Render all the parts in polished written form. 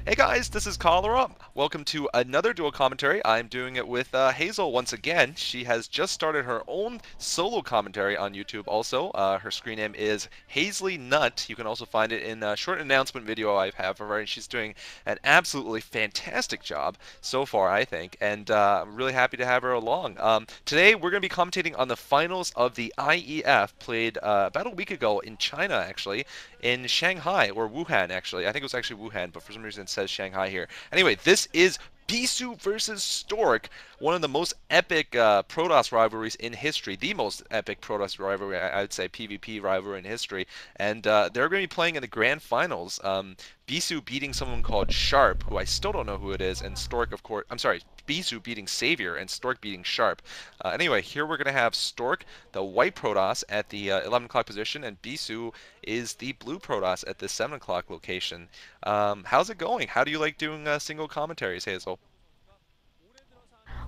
Hey guys, this is Cholera. Welcome to another dual commentary. I'm doing it with Hazel once again. She has just started her own solo commentary on YouTube also. Her screen name is Hazley Nut. You can also find it in a short announcement video I have of her, and she's doing an absolutely fantastic job so far, I think, and I'm really happy to have her along. Today we're going to be commentating on the finals of the IEF played about a week ago in China, actually, in Shanghai, or Wuhan, actually. I think it was actually Wuhan, but for some reason it says Shanghai here. Anyway, this is Bisu versus Stork, one of the most epic Protoss rivalries in history, the most epic Protoss rivalry, I would say, PvP rivalry in history. And they're going to be playing in the grand finals. Bisu beating someone called Sharp, who I still don't know who it is, and Stork, of course, I'm sorry, Bisu beating Savior and Stork beating Sharp. Anyway, here we're going to have Stork, the white Protoss, at the 11 o'clock position, and Bisu is the blue Protoss at the 7 o'clock location. How's it going? How do you like doing single commentaries, Hazel?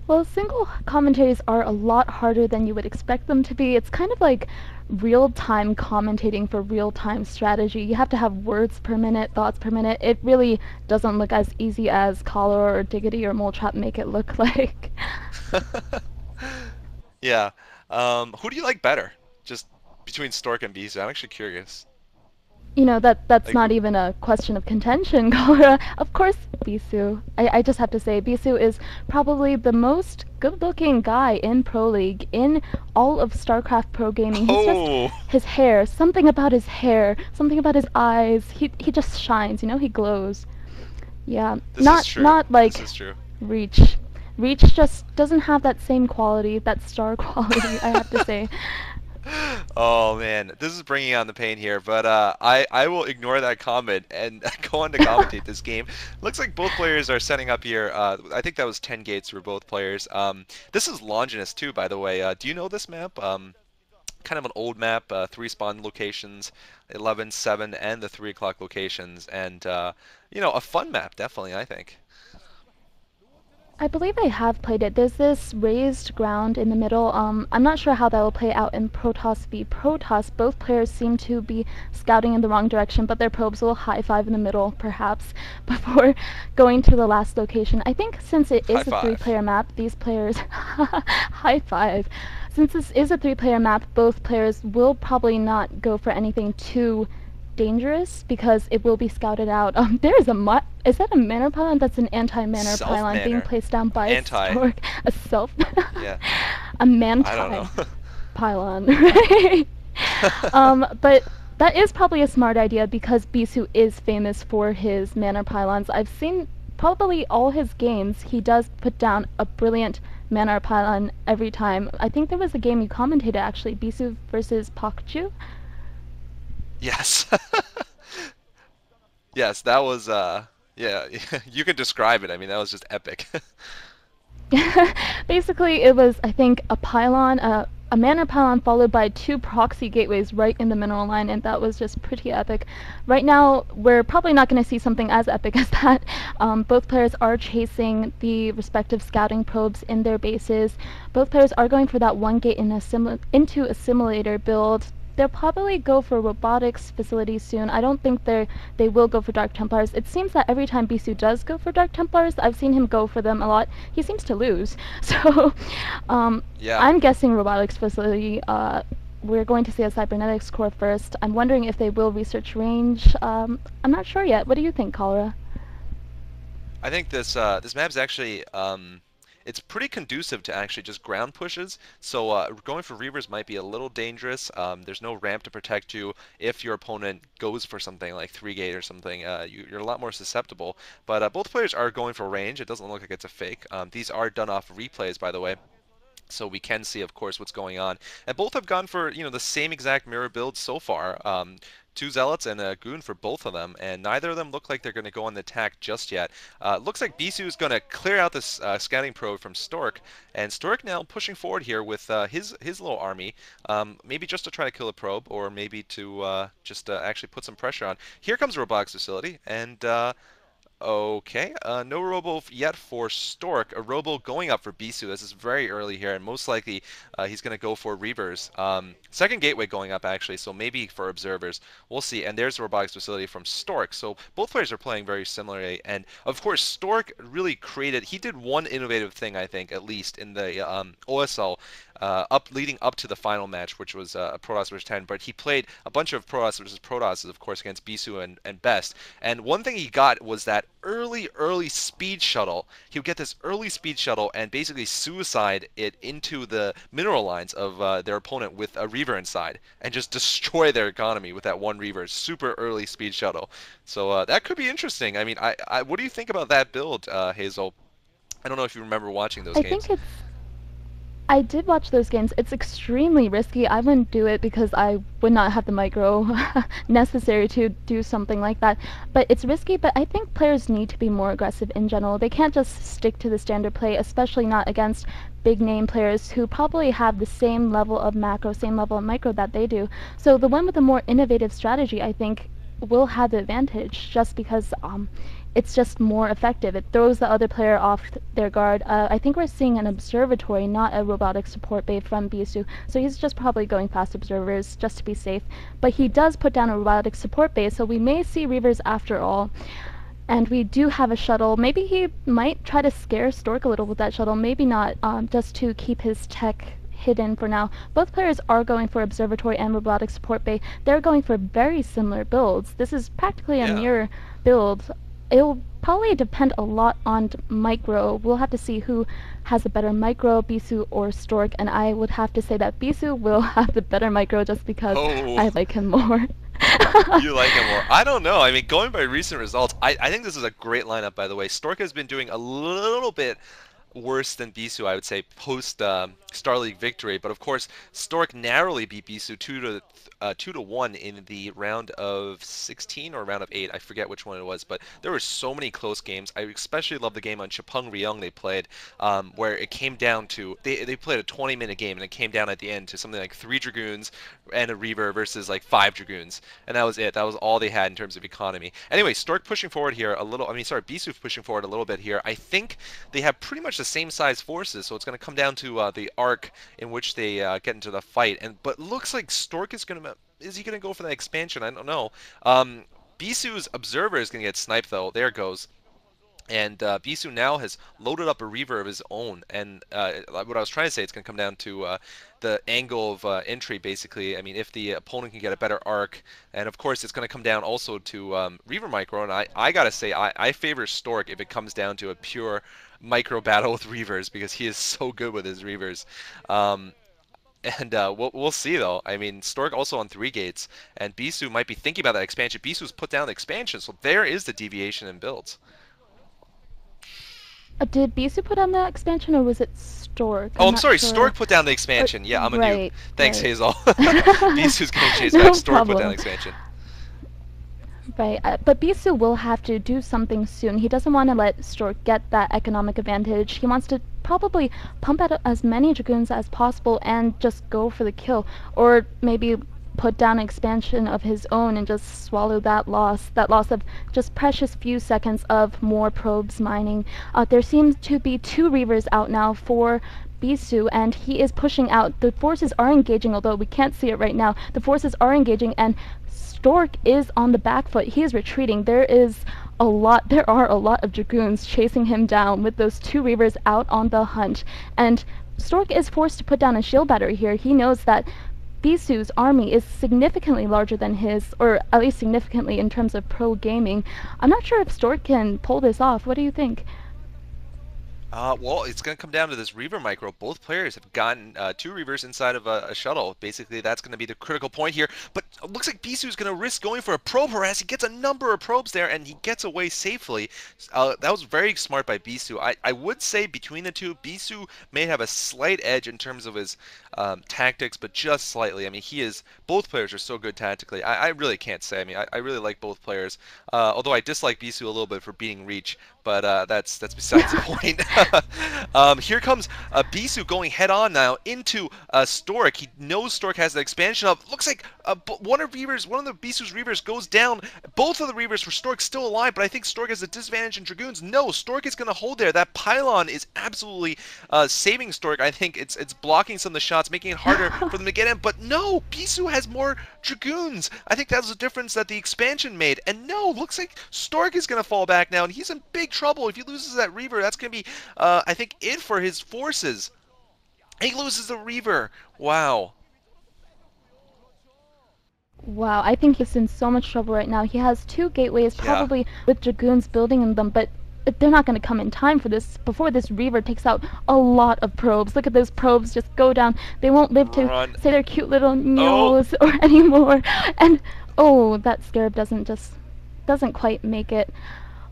Well, single commentaries are a lot harder than you would expect them to be. It's kind of like real-time commentating for real-time strategy. You have to have words per minute, thoughts per minute. It really doesn't look as easy as Cholera or Diggity or Mole Trap make it look like. Yeah. Who do you like better? Just between Stork and Bisu. I'm actually curious. That's Like not who? even a question of contention, Cholera. Of course, Bisu. I just have to say, Bisu is probably the most good-looking guy in Pro League, in all of StarCraft Pro Gaming. He's just Oh, his hair, something about his hair, something about his eyes. He just shines, he glows. Yeah, this is not true. not This like is true. Reach. Reach just doesn't have that same quality, that star quality, I have to say. Oh man, this is bringing on the pain here, but I will ignore that comment and go on to commentate this game. Looks like both players are setting up here. I think that was 10 gates for both players. This is Longinus II, by the way. Do you know this map? Kind of an old map, three spawn locations, 11, 7, and the 3 o'clock locations, and a fun map, definitely, I think. I believe I have played it. There's this raised ground in the middle. I'm not sure how that will play out in Protoss v Protoss. Both players seem to be scouting in the wrong direction, but their probes will high five in the middle, perhaps, before going to the last location. I think since it High is a five. three-player map, these players high five. Since this is a three-player map, both players will probably not go for anything too dangerous because it will be scouted out. There is is that a manor pylon? That's an anti-manor Self pylon being manner. placed down by a Anti. stork. A self, Yeah, a I don't manti know. pylon. Right? But that is probably a smart idea because Bisu is famous for his manor pylons. I've seen probably all his games. He does put down a brilliant manor pylon every time. I think there was a game you commentated actually, Bisu versus Pakchu. Yes. Yes, that was yeah, you can describe it. I mean, that was just epic. Basically, it was, I think, a manor pylon followed by two proxy gateways right in the mineral line, and that was just pretty epic. Right now, we're probably not going to see something as epic as that. Both players are chasing the respective scouting probes in their bases. Both players are going for that one gate into a simulator build. They'll probably go for robotics facilities soon. I don't think they will go for Dark Templars. It seems that every time Bisu does go for Dark Templars, I've seen him go for them a lot. He seems to lose. So Yeah. I'm guessing robotics facility. We're going to see a cybernetics core first. I'm wondering if they will research range. I'm not sure yet. What do you think, Cholera? I think this map's actually it's pretty conducive to actually just ground pushes. So going for Reavers might be a little dangerous. There's no ramp to protect you if your opponent goes for something like 3 gate or something. You're a lot more susceptible. But both players are going for range. It doesn't look like it's a fake. These are done off replays, by the way. So we can see, of course, what's going on. And both have gone for, the same exact mirror build so far. Two Zealots and a Goon for both of them, and neither of them look like they're going to go on the attack just yet. Looks like Bisu is going to clear out this scouting probe from Stork, and Stork now pushing forward here with his little army, maybe just to try to kill a probe, or maybe to just actually put some pressure on. Here comes a robotics facility, and Okay, no robo yet for Stork. A robo going up for Bisu. This is very early here, and most likely he's going to go for Reavers. Second gateway going up, actually, so maybe for Observers. We'll see. And there's the Robotics Facility from Stork. So both players are playing very similarly. And, of course, Stork really created... He did one innovative thing, I think, at least, in the OSL leading up to the final match, which was Protoss vs 10. But he played a bunch of Protoss versus Protosses, of course, against Bisu and Best. And one thing he got was that early speed shuttle. He would get this early speed shuttle and basically suicide it into the mineral lines of their opponent with a Reaver inside and just destroy their economy with that one Reaver. Super early speed shuttle. So that could be interesting. I mean, what do you think about that build, Hazel? I don't know if you remember watching those I games. think it's I did watch those games. It's extremely risky. I wouldn't do it because I would not have the micro necessary to do something like that. But it's risky, but I think players need to be more aggressive in general. They can't just stick to the standard play, especially not against big name players who probably have the same level of macro, same level of micro that they do. So the one with a more innovative strategy, I think, will have the advantage just because it's just more effective. It throws the other player off their guard. I think we're seeing an observatory, not a robotic support bay from Bisu, so he's just probably going past observers just to be safe. But he does put down a robotic support bay, so we may see Reavers after all. And we do have a shuttle. Maybe he might try to scare Stork a little with that shuttle, maybe not, just to keep his tech hidden for now. Both players are going for observatory and robotic support bay. They're going for very similar builds. This is practically a Yeah. mirror build. It'll probably depend a lot on micro. We'll have to see who has a better micro, Bisu or Stork, and I would have to say that Bisu will have the better micro just because Oh. I like him more. You like him more. I don't know. I mean, going by recent results, I think this is a great lineup, by the way. Stork has been doing a little bit worse than Bisu, I would say, post Star League victory. But of course, Stork narrowly beat Bisu 2-1 in the round of 16 or round of 8. I forget which one it was, but there were so many close games. I especially love the game on Chapeng Ryung they played, where it came down to they played a 20-minute game and it came down at the end to something like 3 Dragoons and a Reaver versus like 5 Dragoons, and that was it. That was all they had in terms of economy. Anyway, Stork pushing forward here a little. I mean, sorry, Bisu pushing forward a little bit here. I think they have pretty much the same size forces, so it's going to come down to the arc in which they get into the fight. And but looks like Stork is going to he going to go for that expansion? I don't know. Bisu's observer is going to get sniped though. There it goes. And Bisu now has loaded up a Reaver of his own, and what I was trying to say, it's going to come down to the angle of entry, basically. I mean, if the opponent can get a better arc, and of course, it's going to come down also to Reaver micro, and I gotta say, I favor Stork if it comes down to a pure micro battle with Reavers, because he is so good with his Reavers. Um, and we'll see though. I mean, Stork also on 3 gates, and Bisu might be thinking about that expansion. Bisu's put down the expansion, so there is the deviation in builds. Did Bisu put on that expansion or was it Stork? Oh, I'm I'm not sorry, sure. Stork put down the expansion. Yeah, I'm a noob. Right, Thanks, right. Hazel. Bisu's getting chased back. No Stork put down the problem. expansion. Right, but Bisu will have to do something soon. He doesn't want to let Stork get that economic advantage. He wants to probably pump out as many Dragoons as possible and just go for the kill. Or maybe put down an expansion of his own and just swallow that loss of just precious few seconds of more probes mining. There seems to be 2 Reavers out now for Bisu, and he is pushing out. The forces are engaging, although we can't see it right now. The forces are engaging, and Stork is on the back foot. He is retreating. There are a lot of Dragoons chasing him down with those 2 Reavers out on the hunt. And Stork is forced to put down a shield battery here. He knows that Bisu's army is significantly larger than his, or at least significantly in terms of pro gaming. I'm not sure if Stork can pull this off. What do you think? Well, it's going to come down to this Reaver micro. Both players have gotten 2 Reavers inside of a shuttle. Basically, that's going to be the critical point here. But it looks like Bisu's going to risk going for a probe harass. He gets a number of probes there, and he gets away safely. That was very smart by Bisu. I would say between the two, Bisu may have a slight edge in terms of his tactics, but just slightly. I mean, both players are so good tactically. I really can't say. I mean, I really like both players. Although I dislike Bisu a little bit for beating Reach, but that's besides the point. Here comes Bisu going head on now into Stork. He knows Stork has an expansion up. Looks like one of the Bisu's Reavers goes down. Both of the Reavers for Stork still alive, but I think Stork has a disadvantage in Dragoons. No, Stork is going to hold there. That pylon is absolutely saving Stork. I think it's blocking some of the shots, making it harder for them to get in. But no, Bisu has more Dragoons. I think that was the difference that the expansion made. And no, looks like Stork is going to fall back now, and he's in big trouble. If he loses that Reaver, that's going to be, I think, it for his forces. He loses the Reaver. Wow. Wow, I think he's in so much trouble right now. He has two gateways, Yeah. probably with Dragoons building in them, but they're not going to come in time for this, before this Reaver takes out a lot of probes. Look at those probes just go down. They won't live to Run. say their cute little Oh, meows or anymore. And, oh, that Scarab doesn't quite make it.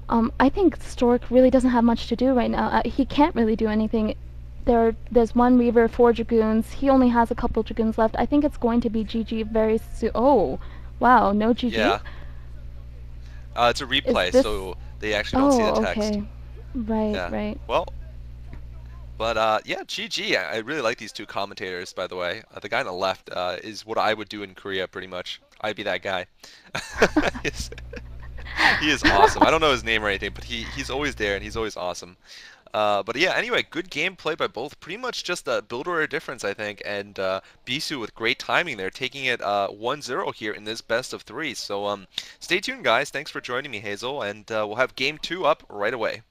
I think Stork really doesn't have much to do right now. He can't really do anything. There's one Reaver, 4 Dragoons. He only has a couple Dragoons left. I think it's going to be GG very soon. Oh, wow, no GG? yeah. It's a Is replay, this... so they actually don't see the Oh, text. okay. Right, Yeah. right. Well, but yeah, GG. I really like these two commentators, by the way. The guy on the left is what I would do in Korea, pretty much. I'd be that guy. He's- he is awesome. I don't know his name or anything, but he's always there and he's always awesome. But yeah, anyway, good gameplay by both. Pretty much just a build order difference, I think. And Bisu with great timing there, taking it 1-0 here in this best of three. So stay tuned, guys. Thanks for joining me, Hazel. And we'll have game 2 up right away.